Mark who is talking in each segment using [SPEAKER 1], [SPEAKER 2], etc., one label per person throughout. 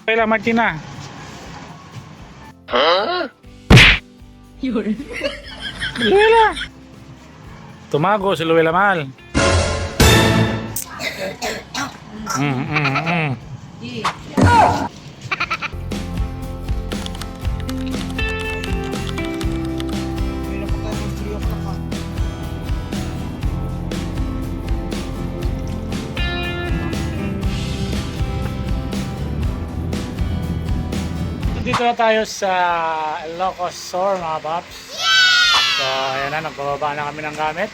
[SPEAKER 1] Kailan Martina? Huh? Luela. Tumago si Luela Mahal. Dito na tayo sa Ilocos Sur mga paps. So ayan na, nagbababa na kami ng gamit.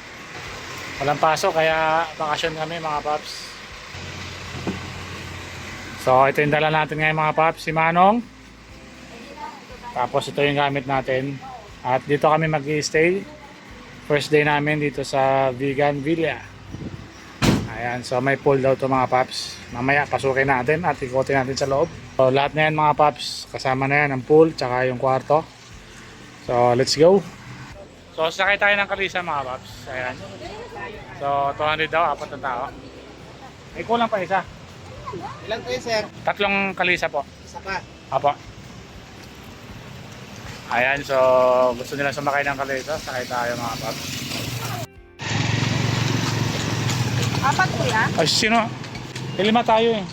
[SPEAKER 1] Walang pasok kaya bakasyon kami mga paps. So ito yung dala natin ngayon mga paps, si Manong. Tapos ito yung gamit natin. At dito kami mag-i-stay. First day namin dito sa Vegan Villa. Ayan, so may pool daw to mga paps. Mamaya pasukin natin at ikotin natin sa loob. So lahat na yan mga paps, kasama na yan ang pool tsaka yung kwarto. So let's go. So sakay tayo ng kalisa mga paps. Ayan. So 200 daw, 4 na tao. May kulang pa isa.
[SPEAKER 2] Ilan kayo, sir?
[SPEAKER 1] 3 kalisa po.
[SPEAKER 2] Isa pa.
[SPEAKER 1] Apo. Ayan, so gusto nila sumakay ng kalisa, sakay tayo mga paps.
[SPEAKER 3] 4 kuya?
[SPEAKER 1] Ay sino? 5 tayo eh.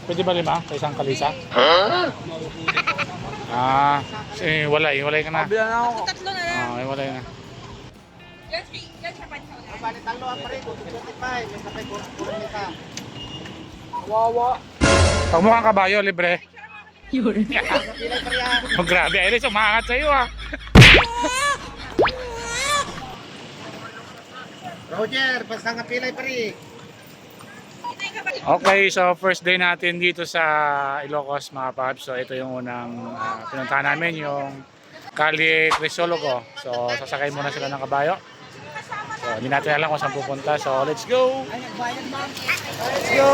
[SPEAKER 1] Pwede ba 5 sa isang kalisa? Ah, walay ka na.
[SPEAKER 3] Tatlo na lang.
[SPEAKER 1] Ah, walay na.
[SPEAKER 3] Yan siya pa siya.
[SPEAKER 2] Bali, talo ang parin. 25. May sabay kurang nita.
[SPEAKER 1] Pag mukhang kabayo, libre.
[SPEAKER 3] Yun.
[SPEAKER 2] Pilay pa riyan.
[SPEAKER 1] Oh, grabe, Iris, umaangat sa'yo ah.
[SPEAKER 2] Roger, basta nga pilay pa rin.
[SPEAKER 1] Okay, so first day natin dito sa Ilocos mga paps. So ito yung unang pinuntahan namin, yung Calle Crisologo. So sasakay muna sila ng kabayo. So hindi natin alam kung saan pupunta. So let's go!
[SPEAKER 2] Let's go!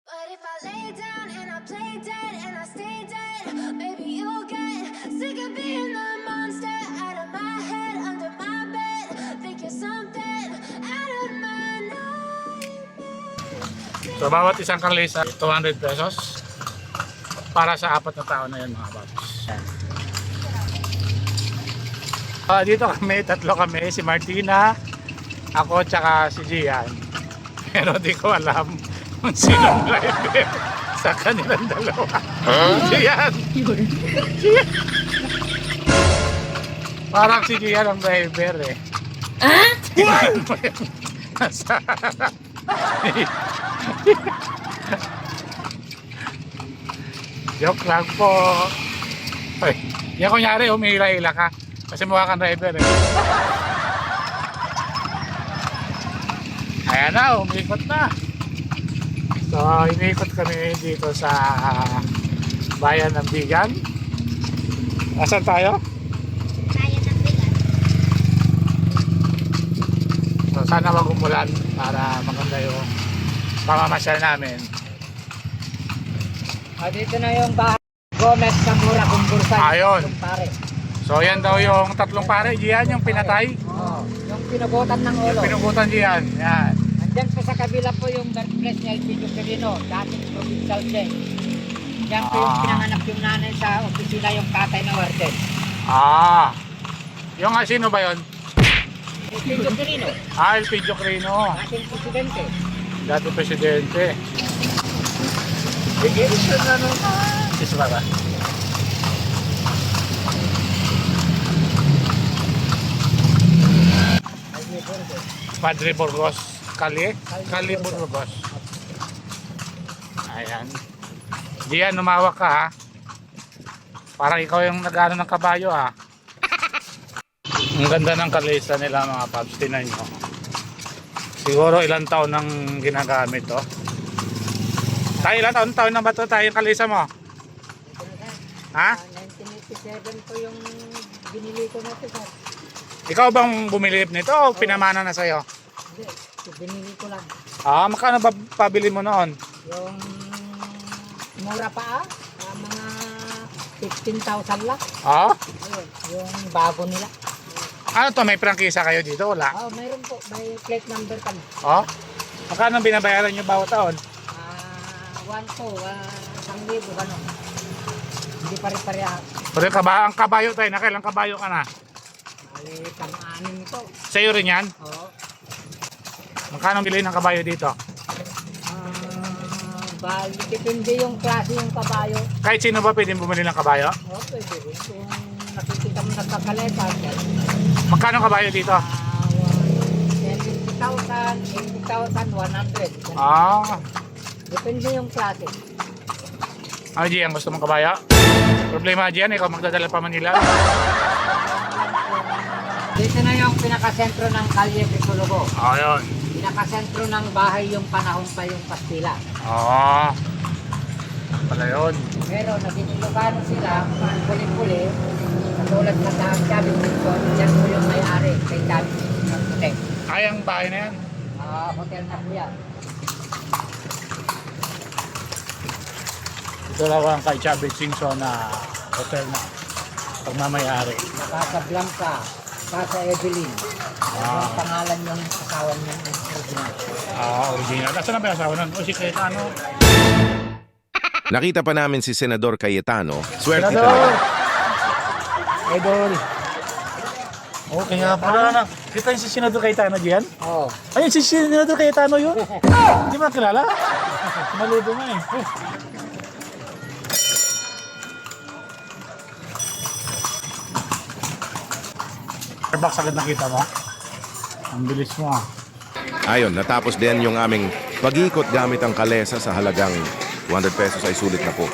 [SPEAKER 4] But if I lay down and I play dead and I stay dead, maybe you'll get sick of being the monster out of my head, under my bed. Think you're something out of my nightmare.
[SPEAKER 1] So bawat isang kalisa, 200 pesos. Para sa 4 na tao na yan mga paps. Dito kami, 3 kami. Si Martina, ako, tsaka si Gian. Pero di ko alam kung sino ang driver sa kanilang dalawa. Gian! Gian! Parang si Gian ang driver eh. Tingnan mo yun. Nasa harap. Joke lang po. Ay, yan kunyari, humihila-hila ka. Kasi mukha kang driver eh. Ayan na, umikot na. So, inikot kami dito sa bayan ng Bigan. Nasaan tayo?
[SPEAKER 4] Bayan ng Bigan.
[SPEAKER 1] So, sana wag umulan para maganda yung pamamasyal namin.
[SPEAKER 2] Dito na yung bahay. Gomez Zamora Kumbursa.
[SPEAKER 1] Ayun.
[SPEAKER 2] Pare.
[SPEAKER 1] So, yan daw yung 3 pare. Gian yung pinatay.
[SPEAKER 2] Oh, yung pinugutan ng ulo.
[SPEAKER 1] Yung pinugutan Gian. Yan.
[SPEAKER 2] Andyan pa sa kabila po yung birthplace ni Elpidio Quirino, dating provincial check. Yan po yung pinanganak yung nanay sa opisina, yung tatay na warden.
[SPEAKER 1] Ah. Yung sino ba yun?
[SPEAKER 2] Elpidio Quirino,
[SPEAKER 1] Elpidio Quirino.
[SPEAKER 2] dating presidente.
[SPEAKER 1] Dati presidente. Bigyan siya na naman. Isa ba ba? Padre Burgos. Calle Burgos. Ayan. Diyan, lumawak ka ha. Parang ikaw yung nag-ano ng kabayo ha. Ang ganda ng kalesa nila mga paps. Tinan nyo. Siguro ilang taon nang ginagamit to. Tayo ilang taon na ba ito tayo yung kalesa mo? Ha?
[SPEAKER 2] 1987 po yung binili ko na ito, sir.
[SPEAKER 1] Ikaw bang bumili nito o pinamana na sa'yo?
[SPEAKER 2] Hindi, binili ko lang.
[SPEAKER 1] Magkano ba pabili mo noon?
[SPEAKER 2] Yung mura pa mga 15,000 lang.
[SPEAKER 1] Ah?
[SPEAKER 2] Ayun, yung bago nila.
[SPEAKER 1] Ano to, may prangkisa kayo dito? Wala?
[SPEAKER 2] Oh, mayroon po. May plate number kami.
[SPEAKER 1] Oh? Magkano binabayaran nyo bawat taon?
[SPEAKER 2] 1 po. 1,000, gano'n. Hindi pare-pareha.
[SPEAKER 1] Pero ang kabayo tayo, nakailang kabayo ka na?
[SPEAKER 2] Bali, pang-anim ito.
[SPEAKER 1] Sa'yo rin yan?
[SPEAKER 2] Oo.
[SPEAKER 1] Magkano bili ng kabayo dito?
[SPEAKER 2] Bali, depende yung klase yung kabayo.
[SPEAKER 1] Kahit sino ba pwedeng bumili ng kabayo?
[SPEAKER 2] Oo, pwede rin. Kung nakikita mo nagkakaleta,
[SPEAKER 1] Magkano kabayo dito?
[SPEAKER 2] 70,000, 80,000, 100.
[SPEAKER 1] Ah,
[SPEAKER 2] Depende yung klase.
[SPEAKER 1] ano Gian, gusto mong kabayo? Problema Gian, ikaw magdadala pa Manila.
[SPEAKER 2] Dito na yung pinakasentro ng Kalye Picologo.
[SPEAKER 1] Oo, yun.
[SPEAKER 2] Pinakasentro ng bahay yung panahon pa yung Kastila.
[SPEAKER 1] Oo. Pala yun.
[SPEAKER 2] Pero naging Ilocano sila, puli-puli, katulad na sa Chavez Dixon, dyan po yung may-ari kay Chavez Dixon Hotel.
[SPEAKER 1] Ay, ang bahay na yan.
[SPEAKER 2] Hotel na po yan.
[SPEAKER 1] Ito lang ang kay Chavez Singson na hotel na pagmamayari.
[SPEAKER 2] Casa Blanca, Casa Evelyn. Ang pangalan yung asawa niya yung original.
[SPEAKER 1] Original. Nasaan na ba yung asawa nun? O si Cayetano?
[SPEAKER 5] Nakita pa namin si Senador Cayetano. Swerte
[SPEAKER 1] Senador!
[SPEAKER 5] talaga.
[SPEAKER 1] Idol! Okay nga pala na. Kita yung si Senador Cayetano diyan?
[SPEAKER 2] Oo.
[SPEAKER 1] Ayun, si Senador Cayetano yun? Hindi mo kilala? Maludo nga eh. Starbucks agad nakita mo? Ang bilis mo ah.
[SPEAKER 5] Ayon, natapos din yung aming pag-ikot gamit ang kalesa sa halagang 200 pesos ay sulit na po.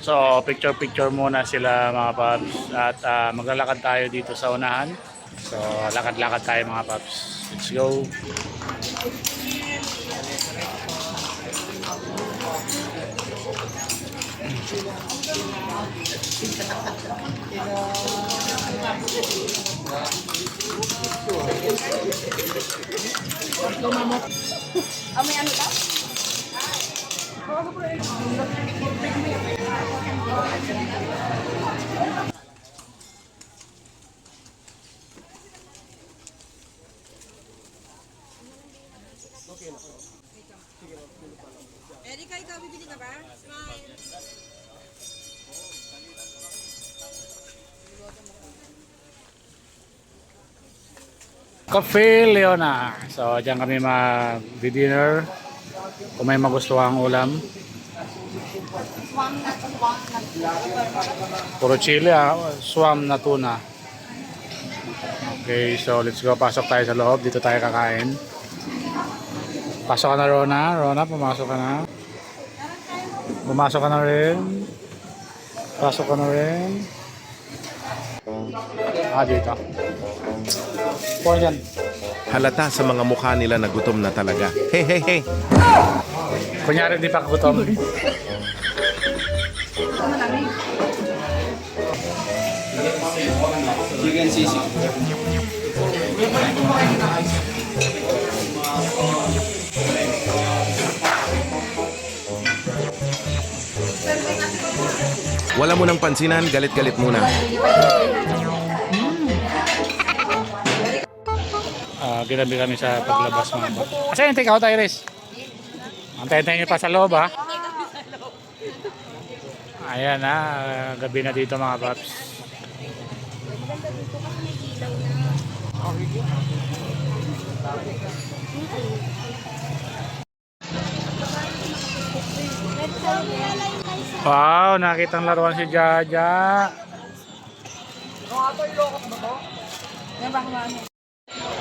[SPEAKER 1] So, picture-picture muna sila mga paps at maglalakad tayo dito sa unahan. So, lakad-lakad tayo mga paps. Let's go!
[SPEAKER 3] May ano daw? Erika, ikaw bibili ka ba? Smile.
[SPEAKER 1] Cafe Leona. So, dyan kami mag-dinner. Kung may magustuhang ulam. Puro chili swam na tuna. Okay, so let's go. Pasok tayo sa loob. Dito tayo kakain. Pasok ka na, Rona. Rona, pumasok ka na. Pumasok ka na rin. Pasok ka na rin. Dito. Po yan.
[SPEAKER 5] Halata sa mga mukha nila na gutom na talaga. Hey, hey, hey!
[SPEAKER 1] Kunyari di pa gutom.
[SPEAKER 5] Wala mo nang pansinan, galit-galit muna.
[SPEAKER 1] Ginabi kami sa paglabas mga ba. Kasi yung take out, Iris. Antayin nyo pa sa loob ha. Ayan na, gabi na dito mga paps. Wow, nakitang laruan si Jaja.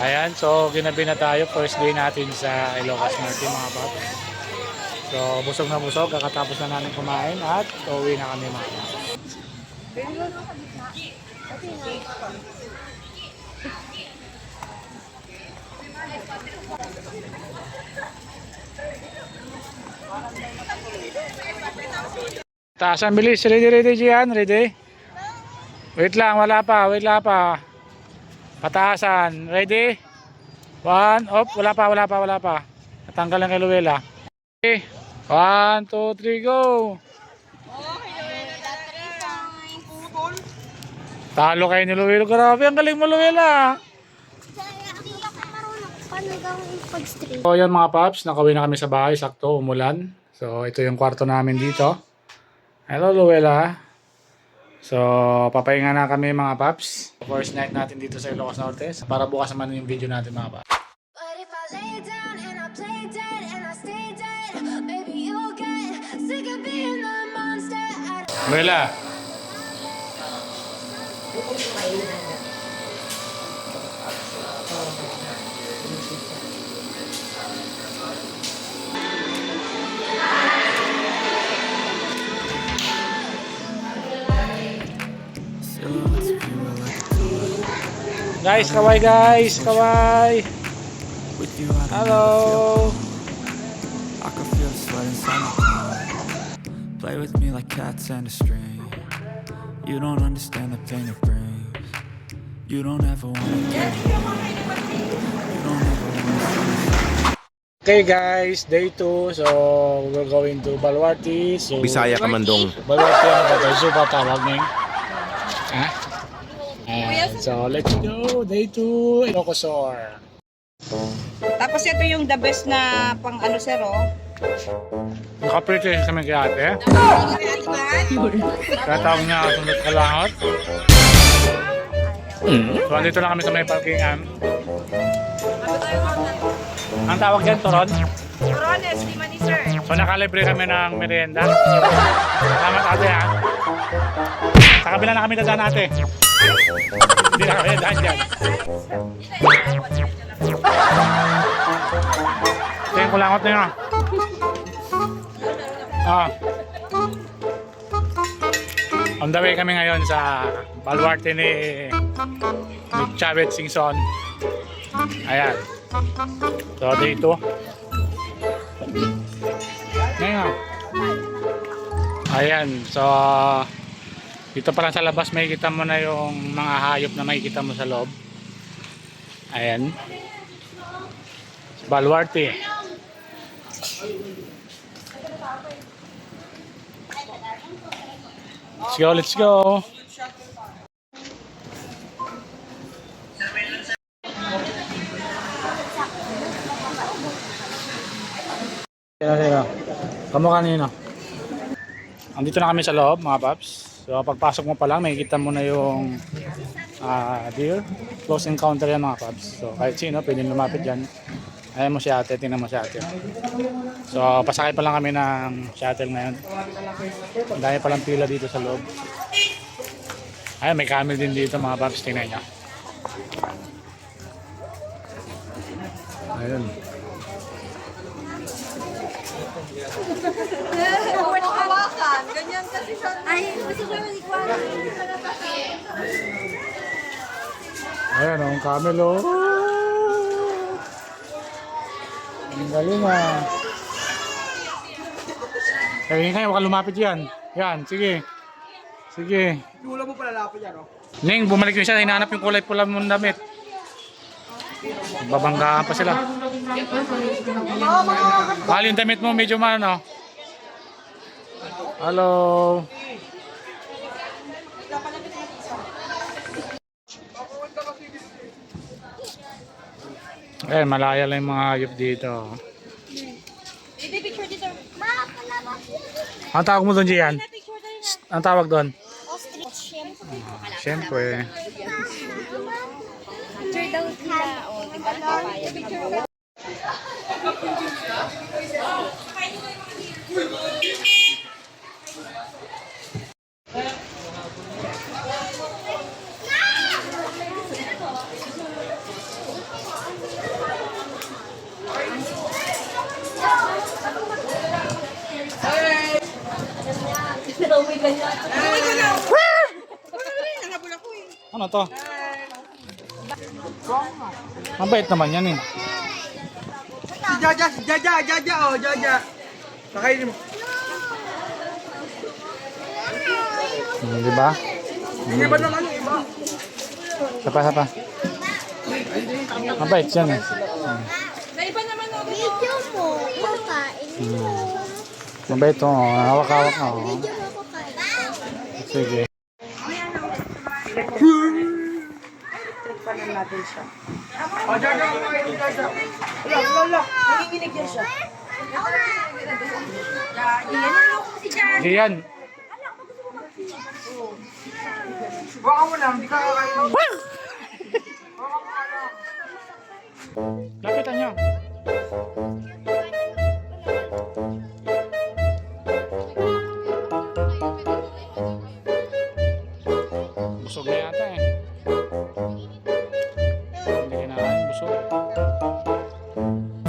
[SPEAKER 1] Ayan, so ginabi na tayo. First day natin sa Ilocos Norte mga paps. So busog na busog, kakatapos na namin kumain at uwi na kami mga paps. Taas ang bilis, ready Gian, ready? Wait lang, wala pa. Pataasan. Ready? 1, up. Wala pa. Natanggal ang kay Luella. Okay. 1, 2, 3, go! Talo kayo ni Luwelo. Grabe, ang galing mo, Luwela.
[SPEAKER 4] Paano gawin pag-stream?
[SPEAKER 1] So, yan mga paps. Nakawin na kami sa bahay. Sakto, umulan. So, ito yung kwarto namin dito. Hello, Luwela. So, papahinga na kami mga paps. First night natin dito sa Ilocos Norte. Para bukas naman yung video natin mga paps.
[SPEAKER 4] But if I lay down and I play dead and I stay dead, maybe you'll get sick of being the monster out of
[SPEAKER 1] Luwela. Guys, kaway guys, kaway.
[SPEAKER 6] With you, I don't
[SPEAKER 1] Hello.
[SPEAKER 6] I can feel the sweat inside my palm. Play with me like cats and a string. You don't understand the pain it brings. You don't ever wanna get it. You don't ever wanna.
[SPEAKER 1] Okay guys, day 2. So, we're going to Baluarte. So,
[SPEAKER 5] Bisaya ka man dong.
[SPEAKER 1] Baluarte ano ba ito? Zuba tawag ngayon. Ha? Ayan. So, let's go. Day 2. Ilocosor.
[SPEAKER 3] Tapos ito yung the best na pang ano sir, oh.
[SPEAKER 1] Nakaprete kami kay ate. Kaya tawag niya sundot kalangot. So, andito na kami sa may parkingan. Ang tawag dyan, Toron?
[SPEAKER 3] Corones, lima ni sir.
[SPEAKER 1] So, nakalibre kami ng merienda. Salamat ate ha. Sa kabila na kami dadaan ate. Hindi na kami dadaan dyan. Ito yung kulangot na yun. On the way kami ngayon sa Baluarte ni Chavez Singson. Ayan. So, dito. Ngayon. Ayan. So, dito pa lang sa labas makikita mo na yung mga hayop na makikita mo sa loob. Ayan. Baluarte. Let's go, let's go. Sino? Kamu kanino? Andito na kami sa loob mga paps. So pagpasok mo pa lang makikita mo na yung deer. Close encounter yan mga paps. So kahit sino pwedeng lumapit dyan. Ayan mo si ate, tingnan mo si ate. So pasakay pa lang kami ng shuttle ngayon. Ang dami palang pila dito sa loob. Ayan, may camel din dito mga paps, tingnan nyo. Ayun.
[SPEAKER 3] Huwag hawakan. Ganyan kasi siya.
[SPEAKER 4] Ay, kasi siya malikwan.
[SPEAKER 1] Ayan, ang camel oh. Ang galing ah. Kaya kayo, huwag ka lumapit yan. Yan, sige. Sige.
[SPEAKER 7] Wala mo pala lapit yan, oh.
[SPEAKER 1] Ning, bumalik yun siya. Hinahanap yung kulay pula mong damit. Babanggaan pa sila. Mahal yung damit mo, medyo ano. Hello. Eh, malaya lang yung mga hayop dito.
[SPEAKER 3] Picture dito.
[SPEAKER 1] Ang tawag mo doon, Gian? Ang tawag doon?
[SPEAKER 4] Ostrich.
[SPEAKER 1] Siyempre.
[SPEAKER 4] Picture daw sila. O, diba? Papaya.
[SPEAKER 3] Nanabol ako eh.
[SPEAKER 1] Ano to? Mabait naman yan eh.
[SPEAKER 7] Si Jaja, oh, Jaja. Pakainin mo.
[SPEAKER 1] Di ba?
[SPEAKER 7] Yung iba naman, yung iba.
[SPEAKER 1] Sapa. Mabait yan eh.
[SPEAKER 3] Sa iba naman ako.
[SPEAKER 4] Video mo. Kakain mo.
[SPEAKER 1] Mabait to. Hawak-hawak. Oh.
[SPEAKER 4] Video mo kakain.
[SPEAKER 1] Sige.
[SPEAKER 3] Electric pa na natin siya.
[SPEAKER 7] Oh, Jaja, kumain ni Jaja.
[SPEAKER 3] Wala. Nanginginig yan siya.
[SPEAKER 1] Diyan.
[SPEAKER 7] Baka mo lang, hindi ka kakain.
[SPEAKER 1] Lapitan nyo. Busog na yata eh. Hindi kinakain, busog.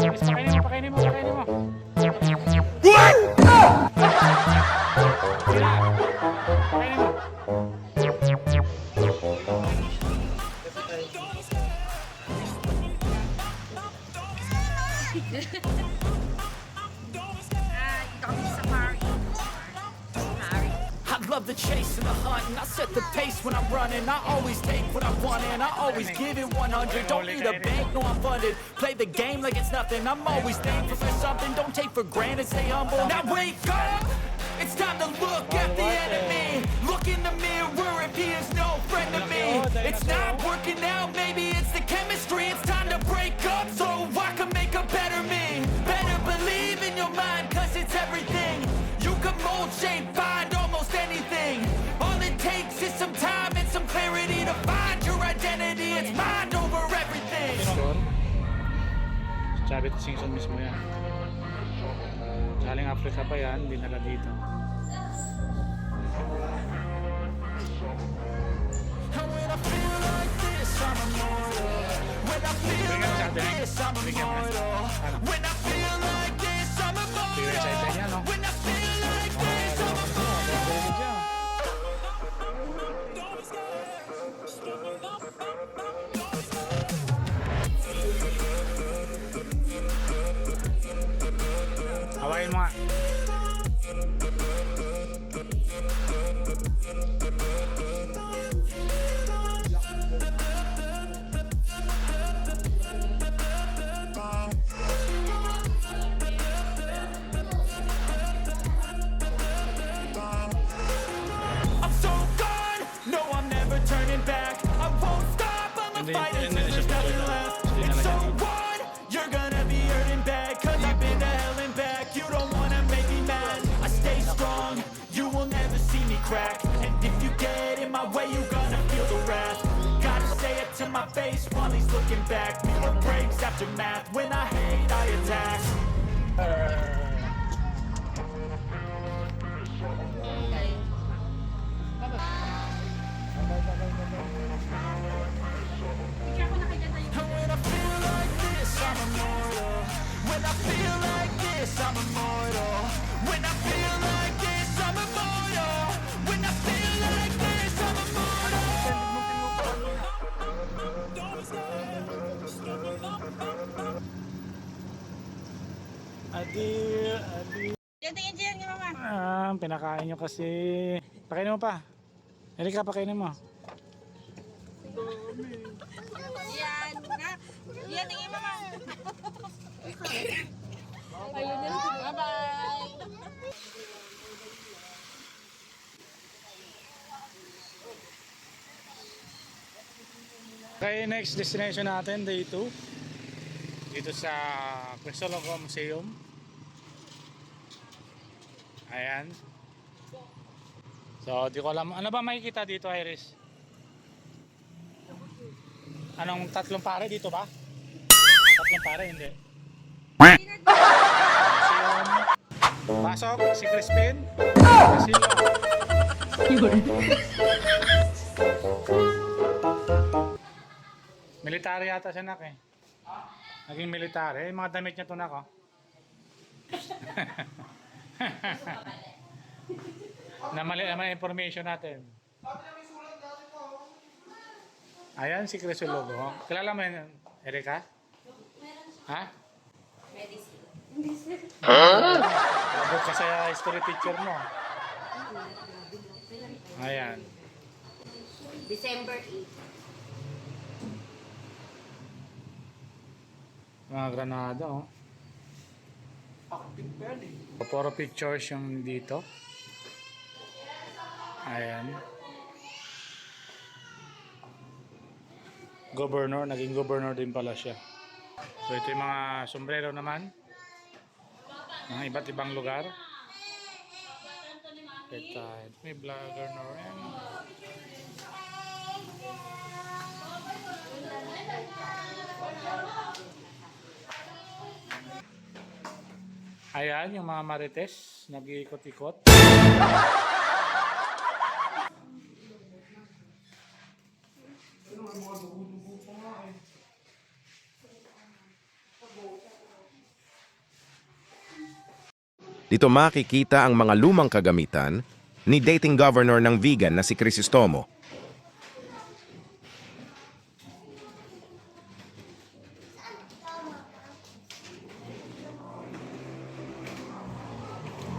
[SPEAKER 1] Yes, pakainin mo. Sila, pakainin mo.
[SPEAKER 6] I love the chase and the hunt, and I set the pace when I'm running. I always take what I want and I always give it 100. Don't need a bank, no I'm funded. Play the game like it's nothing. I'm always thankful for something. Don't take for granted, stay humble. Now wake up! It's time to look at the enemy. Look in the mirror if he is no friend to me. It's not working out, maybe it's the chemistry. It's time to break up so I can make a better me. Better believe in your mind, cause it's everything. You can mold, shape, find almost anything. All it takes is some time and some clarity to find your identity. It's mind over everything.
[SPEAKER 1] Store. Sabi ito Singson mismo yan. Galing Africa pa yan, dinala dito.
[SPEAKER 6] And when I feel like this, I'm immortal. When I feel like this, I'm immortal. When I feel like this, I'm immortal. When I feel like this, I'm
[SPEAKER 1] Hawain mo nga.
[SPEAKER 6] I'm so gone. No, I'm never turning back. I won't stop. I'm a fighter till there's nothing left. It's so on. You're gonna be hurting bad. Cause I've been to hell and back. You don't wanna make me mad. I stay strong. You will never see me crack. And if you get in my way, you're gonna feel the wrath. Gotta say it to my face while he's looking back. Mirror breaks after math. When I hate, I attack. And when I feel like this, I'm immortal. When I feel like this, I'm immortal. When I feel like this, I'm immortal. When I feel like this, I'm immortal.
[SPEAKER 1] Adil.
[SPEAKER 3] Yan, tingin nga mama.
[SPEAKER 1] Pinakain nyo kasi. Pakainin mo pa. Erika, pakainin mo.
[SPEAKER 3] Yan, na. Yan, tingin mama.
[SPEAKER 4] Ayun na. Bye-bye.
[SPEAKER 1] Okay, next destination natin, day 2. Dito sa Crisologos Museum. Ayan. So, di ko alam. Ano ba makikita dito, Iris? Anong tatlong pare dito ba? Tatlong pare, hindi. Museum. Pasok, si Crispin. Casino. Military yata siya, nak eh. Naging military. Yung mga damit niya to, nak, oh. Namali naman information natin. Ayan si Crisologos. Oh. Kilala mo yun, Erika? Ha? Abot ka sa history teacher mo. Ayan.
[SPEAKER 8] December 8.
[SPEAKER 1] Mga Granada, oh. Puro pictures yung dito. Ayan. governor, naging governor din pala siya. So ito yung mga sombrero naman. Mga iba't ibang lugar. Ito, may vlogger na rin. Ayan, yung mga marites, nag-iikot-ikot.
[SPEAKER 5] Dito makikita ang mga lumang kagamitan ni dating governor ng Vigan na si Crisostomo.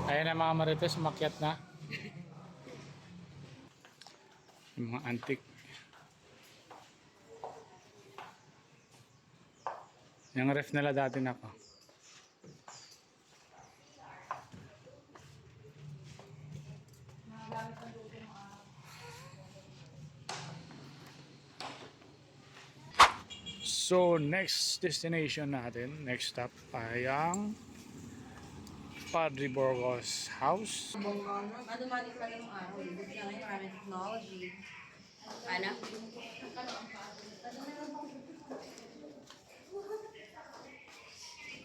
[SPEAKER 1] Ayan ang mga marites, umakyat na. Yung mga antique. Yung ref nila dati na pa. So, next destination natin, next stop ay ang Padre Burgos House.
[SPEAKER 3] Automatic lang yung araw. Buti na ngayon maraming technology. Ano?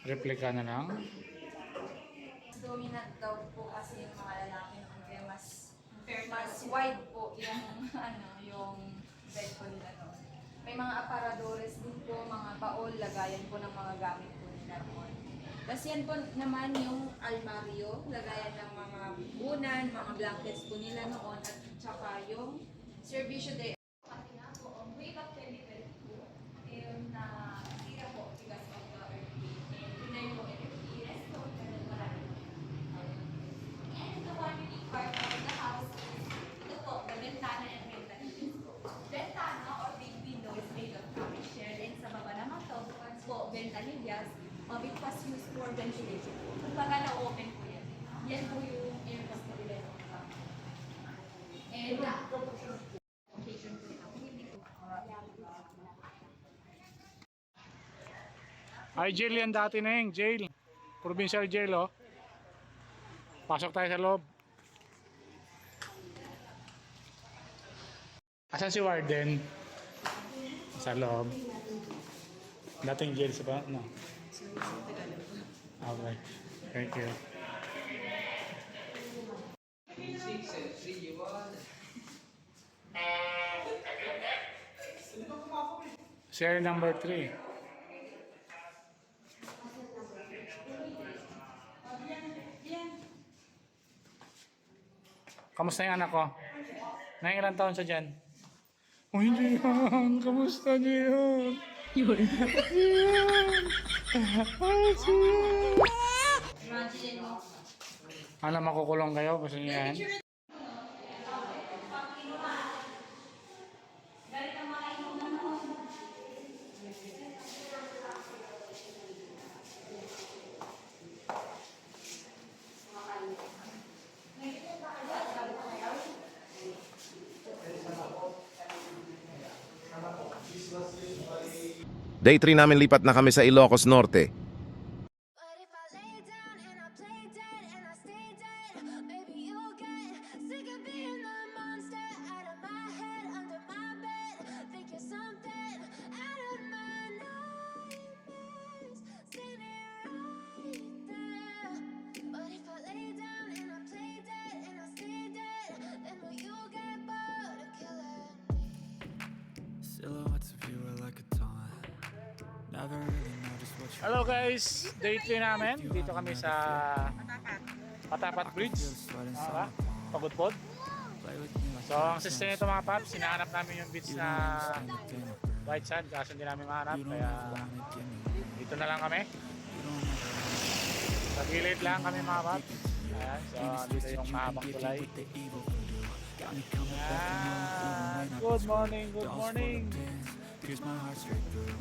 [SPEAKER 1] Replika na lang.
[SPEAKER 9] Dominant daw po kasi yung mga lalaki noon kaya mas wide po yung yung bed po nila noon. May mga aparadores din po, mga baol, lagayan po ng mga gamit po nila noon. Tapos yan po naman yung almaryo, lagayan ng mga bunan, mga blankets po nila noon at saka yung servicio de way back 2022 yung na tira po because of the earthquake. Pinay po earthquake. Restore na rin marami. And the one unique part of the house is ito po, the ventana and ventilations po. Ventana or big window is made of traffic share and sa baba naman to, bukas po, ventanillas, it was used for ventilation po. Kumbaga na-open po yan. Yan po yung air pass na nila. And occasion po yan.
[SPEAKER 1] Ay, jail yan dati na yung jail. Provincial jail, oh. Pasok tayo sa loob. Asan si Warden? Sa loob. Dating jail sa ba? No. Okay. Thank you. Share number 3. Kamusta yung anak ko? Ilang taon siya dyan? Oh, hindi yan. Kamusta Jihan? Yun. Jihan. Ay, Jihan. Ano, makukulong kayo? Gusto niyo yan?
[SPEAKER 5] Day 3 namin lipat na kami sa Ilocos Norte.
[SPEAKER 4] But if I lay down and I play dead and I stay dead, maybe you'll get sick of being the monster out of my head, under my bed. Think you're something out of my nightmares, standing right there. But if I lay down and I play dead and I stay dead, then will you get bored of killing me?
[SPEAKER 6] Silhouettes of you are like a taunt. Never really know just what you
[SPEAKER 1] Hello guys! Day 3 namin. Dito kami sa Patapat Bridge. Pagudpod.
[SPEAKER 6] play with me like
[SPEAKER 1] So ang system nito mga paps, sinahanap namin yung beach na
[SPEAKER 6] a pain of brain.
[SPEAKER 1] white sand. Kaso hindi namin mahanap.
[SPEAKER 6] You don't
[SPEAKER 1] Kaya
[SPEAKER 6] ever wanna give me.
[SPEAKER 1] dito na lang kami.
[SPEAKER 6] You don't ever
[SPEAKER 1] Sa gilid lang kami mga paps. Ayan. So dito yung mahabang tulay.
[SPEAKER 6] with the evil voodoo. Got me coming back
[SPEAKER 1] Ayan.
[SPEAKER 6] around even when I
[SPEAKER 1] Good morning, good
[SPEAKER 6] dolls
[SPEAKER 1] morning.
[SPEAKER 6] full of pins, pierce my heart straight through.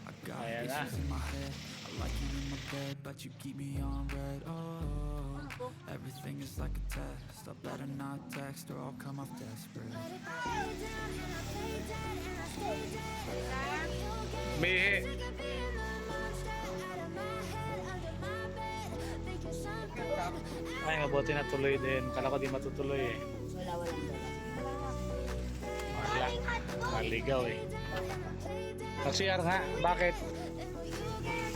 [SPEAKER 6] I got
[SPEAKER 1] Ayan na.
[SPEAKER 6] issues in my head. I like you in my bed, but you keep me on red. Oh, Everything is like a test. I better not text or I'll come off desperate.
[SPEAKER 4] But if I lay down and I play dead and I stay dead, you'll get
[SPEAKER 1] Mihi.
[SPEAKER 4] sick of being the monster out of my head, under my bed, thinking something.
[SPEAKER 1] Ay, mabuti na tuloy din. Kala ko di matutuloy eh. Wala. Maligaw eh. Nag-CR nga. Bakit?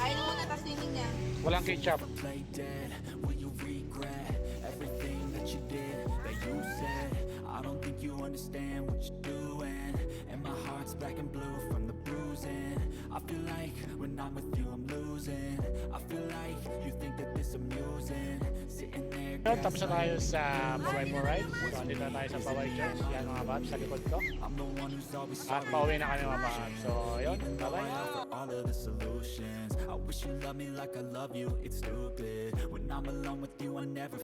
[SPEAKER 3] Kain mo muna, tas nining niya.
[SPEAKER 1] Walang ketchup.
[SPEAKER 6] Play dead, will you regret everything that you did, that you said? I don't think you understand what you're doing, and my heart's black and blue from the bruising. I feel like when I'm with you I'm losing. I feel like you think that this amusing, sitting there.
[SPEAKER 1] Yun, tapos na tayo sa Paway Mo Ride. So, andito na tayo sa Paway Church. Yan mga paps, sa likod ko.
[SPEAKER 6] I'm the one who's always
[SPEAKER 1] At pauwi na kami mga paps. So, yun. Bye-bye.
[SPEAKER 6] for all of the solutions. I wish you loved me like I love you. It's stupid when I'm alone with you. I never